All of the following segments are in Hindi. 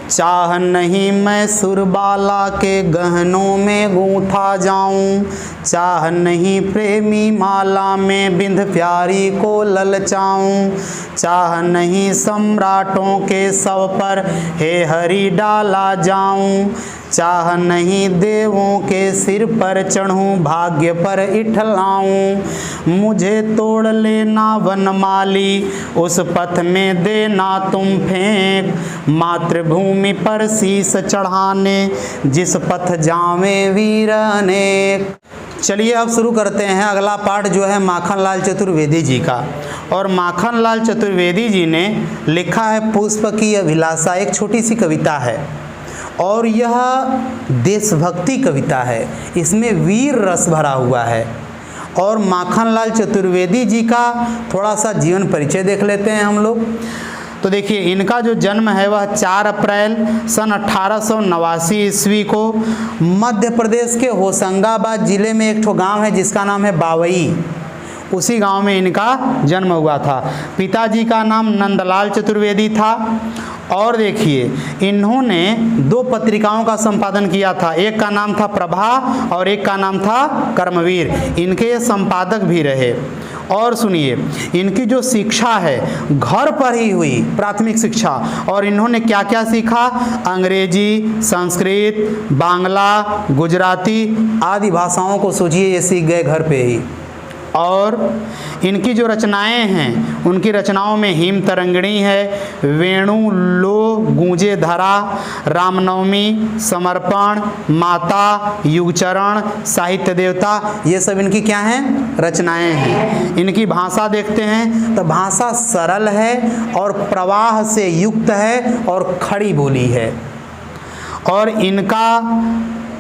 चाह नहीं मैं सुरबाला के गहनों में गूंथा जाऊं, चाह नहीं प्रेमी माला में बिंध प्यारी को ललचाऊं, चाह नहीं सम्राटों के शव पर हे हरि डाला जाऊं, चाह नहीं देवों के सिर पर चढ़ूं भाग्य पर इठलाऊं, मुझे तोड़ लेना वनमाली उस पथ में देना तुम फेंक, मातृभूमि पर शीस चढ़ाने जिस पथ जावें वीर अनेक। चलिए अब शुरू करते हैं अगला पाठ जो है माखनलाल चतुर्वेदी जी का। और माखनलाल चतुर्वेदी जी ने लिखा है पुष्प की अभिलाषा, एक छोटी सी कविता है और यह देशभक्ति कविता है, इसमें वीर रस भरा हुआ है। और माखनलाल चतुर्वेदी जी का थोड़ा सा जीवन परिचय देख लेते हैं हम लोग। तो देखिए इनका जो जन्म है वह 4 अप्रैल सन 1889 ईस्वी को मध्य प्रदेश के होशंगाबाद ज़िले में एक ठो गांव है जिसका नाम है बावई, उसी गांव में इनका जन्म हुआ था। पिताजी का नाम नंदलाल चतुर्वेदी था। और देखिए इन्होंने 2 पत्रिकाओं का संपादन किया था, एक का नाम था प्रभा और एक का नाम था कर्मवीर, इनके ये संपादक भी रहे। और सुनिए इनकी जो शिक्षा है घर पर ही हुई, प्राथमिक शिक्षा, और इन्होंने क्या क्या सीखा, अंग्रेजी, संस्कृत, बांग्ला, गुजराती आदि भाषाओं को सोचिए ये सीख गए घर पे ही। और इनकी जो रचनाएं हैं उनकी रचनाओं में हिम तरंगिणी है, वेणु लो गूंजे धरा, रामनवमी, समर्पण, माता, युगचरण, साहित्य देवता, ये सब इनकी क्या हैं, रचनाएं हैं। इनकी भाषा देखते हैं तो भाषा सरल है और प्रवाह से युक्त है और खड़ी बोली है। और इनका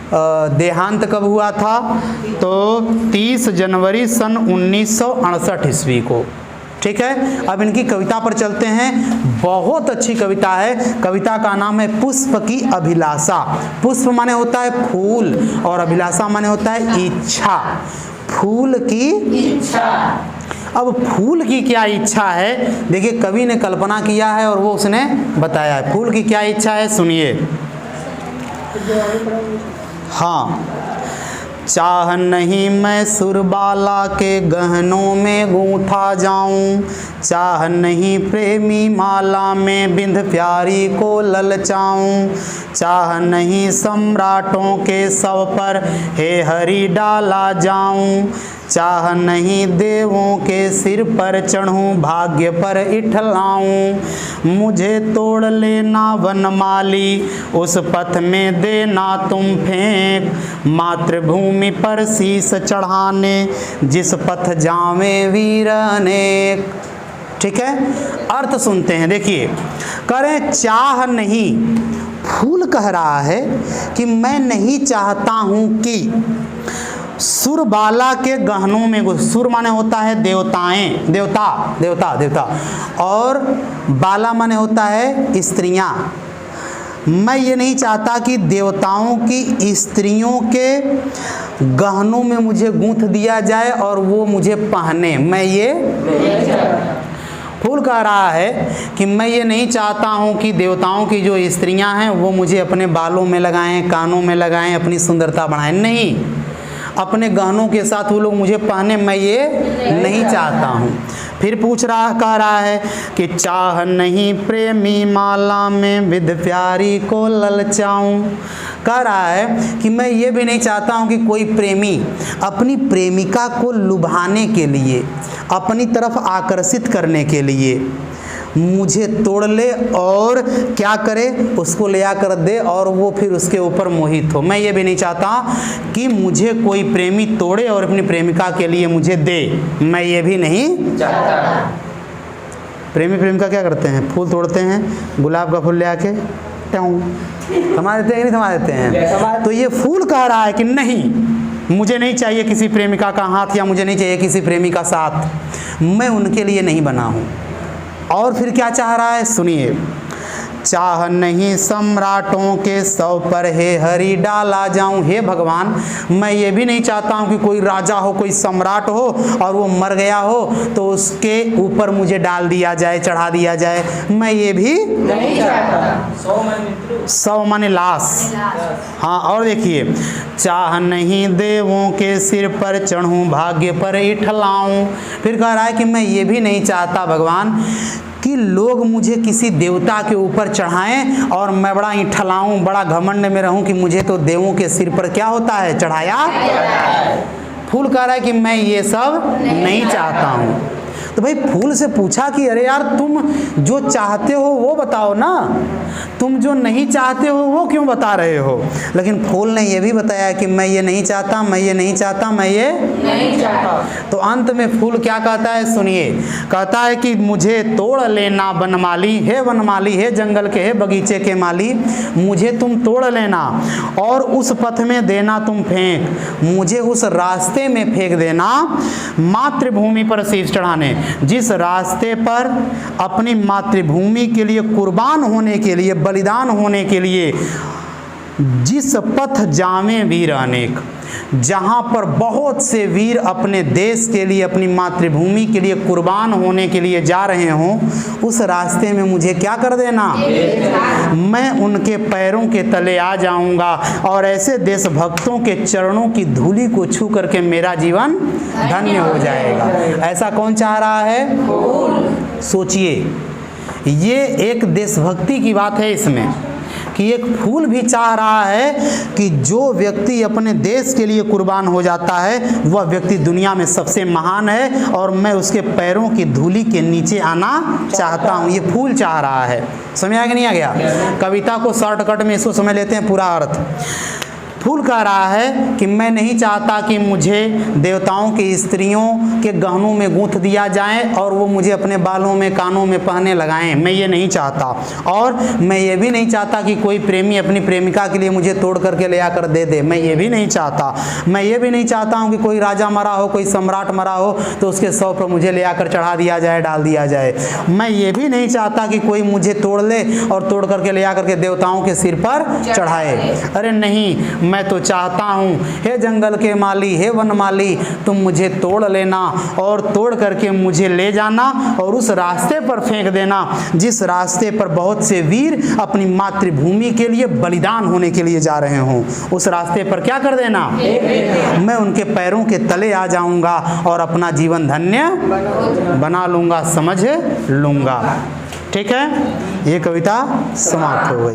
देहांत कब हुआ था, तो 30 जनवरी सन 1968 ईस्वी को। ठीक है, अब इनकी कविता पर चलते हैं। बहुत अच्छी कविता है, कविता का नाम है पुष्प की अभिलाषा। पुष्प माने होता है फूल और अभिलाषा माने होता है इच्छा, फूल की इच्छा। अब फूल की क्या इच्छा है, देखिए कवि ने कल्पना किया है और वो उसने बताया है। फूल की क्या इच्छा है सुनिए। हाँ, चाह नहीं मैं सुरबाला के गहनों में गूंथा जाऊं, चाह नहीं प्रेमी माला में बिंध प्यारी को ललचाऊं, चाह नहीं सम्राटों के शव पर हे हरि डाला जाऊं, चाह नहीं देवों के सिर पर चढ़ूं भाग्य पर इठलाऊं, मुझे तोड़ लेना वनमाली उस पथ में देना तुम फेंक, मातृभूमि पर शीस चढ़ाने जिस पथ जावें वीर अनेक। ठीक है, अर्थ सुनते हैं। देखिए करें चाह नहीं, फूल कह रहा है कि मैं नहीं चाहता हूं कि सुरबाला के गहनों में, सुर माने होता है देवताएं, देवता देवता देवता, और बाला माने होता है स्त्रियां। मैं ये नहीं चाहता कि देवताओं की स्त्रियों के गहनों में मुझे गूंथ दिया जाए और वो मुझे पहने, मैं ये फूल कह रहा है कि मैं ये नहीं चाहता हूँ कि देवताओं की जो स्त्रियां हैं वो मुझे अपने बालों में लगाएं, कानों में लगाएं, अपनी सुंदरता बढ़ाएं, नहीं, अपने गहनों के साथ वो लोग मुझे पहने, मैं ये नहीं चाहता हूँ। फिर कह रहा है कि चाह नहीं प्रेमी माला में विध प्यारी को ललचाऊं। कह रहा है कि मैं ये भी नहीं चाहता हूँ कि कोई प्रेमी अपनी प्रेमिका को लुभाने के लिए, अपनी तरफ आकर्षित करने के लिए मुझे तोड़ ले और क्या करे, उसको ले आकर दे और वो फिर उसके ऊपर मोहित हो। मैं ये भी नहीं चाहता कि मुझे कोई प्रेमी तोड़े और अपनी प्रेमिका के लिए मुझे दे, मैं ये भी नहीं चाहता। प्रेमी प्रेमिका क्या करते हैं, फूल तोड़ते हैं, गुलाब का फूल ले आके थमा देते हैं, नहीं थमा देते हैं। तो ये फूल कह रहा है कि नहीं, मुझे नहीं चाहिए किसी प्रेमिका का हाथ या मुझे नहीं चाहिए किसी प्रेमी का साथ, मैं उनके लिए नहीं बना हूँ। और फिर क्या चाह रहा है सुनिए, चाह नहीं सम्राटों के सौ पर हे हरि डाला जाऊं। हे भगवान, मैं ये भी नहीं चाहता हूं कि कोई राजा हो, कोई सम्राट हो और वो मर गया हो तो उसके ऊपर मुझे डाल दिया जाए, चढ़ा दिया जाए, मैं ये भी नहीं चाहता। सौ माने लाश। हाँ, और देखिए, चाह नहीं देवों के सिर पर चढ़ूं, भाग्य पर इठलाऊं। फिर कह रहा है कि मैं ये भी नहीं चाहता भगवान कि लोग मुझे किसी देवता के ऊपर चढ़ाएं और मैं बड़ा इठलाऊं, बड़ा घमंड में रहूं कि मुझे तो देवों के सिर पर क्या होता है, चढ़ाया। फूल कह रहा है कि मैं ये सब नहीं चाहता हूं। तो भाई फूल से पूछा कि अरे यार, तुम जो चाहते हो वो बताओ ना, तुम जो नहीं चाहते हो वो क्यों बता रहे हो। लेकिन फूल ने ये भी बताया कि मैं ये नहीं चाहता, मैं ये नहीं चाहता, मैं ये नहीं चाहता। तो अंत में फूल क्या कहता है, सुनिए। कहता है कि मुझे तोड़ लेना वनमाली, हे वनमाली, हे जंगल के, हे बगीचे के माली, मुझे तुम तोड़ लेना और उस पथ में देना तुम फेंक, मुझे उस रास्ते में फेंक देना मातृभूमि पर शीश चढ़ाने। जिस रास्ते पर अपनी मातृभूमि के लिए कुर्बान होने के लिए, बलिदान होने के लिए, जिस पथ जावें वीर अनेक, जहाँ पर बहुत से वीर अपने देश के लिए, अपनी मातृभूमि के लिए कुर्बान होने के लिए जा रहे हों, उस रास्ते में मुझे क्या कर देना, मैं उनके पैरों के तले आ जाऊंगा और ऐसे देशभक्तों के चरणों की धूलि को छू करके मेरा जीवन धन्य हो जाएगा। ऐसा कौन चाह रहा है, सोचिए। ये एक देशभक्ति की बात है इसमें, कि एक फूल भी चाह रहा है कि जो व्यक्ति अपने देश के लिए कुर्बान हो जाता है वह व्यक्ति दुनिया में सबसे महान है और मैं उसके पैरों की धूली के नीचे आना चाहता हूँ। ये फूल चाह रहा है। समझ आ गया, नहीं आ गया? कविता को शॉर्टकट में इसको समझ लेते हैं पूरा अर्थ। फूल कह रहा है कि मैं नहीं चाहता कि मुझे देवताओं की स्त्रियों के गहनों में गूंथ दिया जाए और वो मुझे अपने बालों में, कानों में पहनने लगाएं, मैं ये नहीं चाहता। और मैं ये भी नहीं चाहता कि कोई प्रेमी अपनी प्रेमिका के लिए मुझे तोड़ करके ले आकर दे दे, मैं ये भी नहीं चाहता। मैं ये भी नहीं चाहता हूँ कि कोई राजा मरा हो, कोई सम्राट मरा हो तो उसके शव पर मुझे ले आकर चढ़ा दिया जाए, डाल दिया जाए। मैं ये भी नहीं चाहता कि कोई मुझे तोड़ ले और तोड़ करके ले आकर के देवताओं के सिर पर चढ़ाए। अरे नहीं, मैं तो चाहता हूँ हे जंगल के माली, हे वन माली, तुम मुझे तोड़ लेना और तोड़ करके मुझे ले जाना और उस रास्ते पर फेंक देना जिस रास्ते पर बहुत से वीर अपनी मातृभूमि के लिए बलिदान होने के लिए जा रहे हों। उस रास्ते पर क्या कर देना, मैं उनके पैरों के तले आ जाऊंगा और अपना जीवन धन्य बना लूंगा, समझ लूंगा। ठीक है, ये कविता समाप्त हो गई।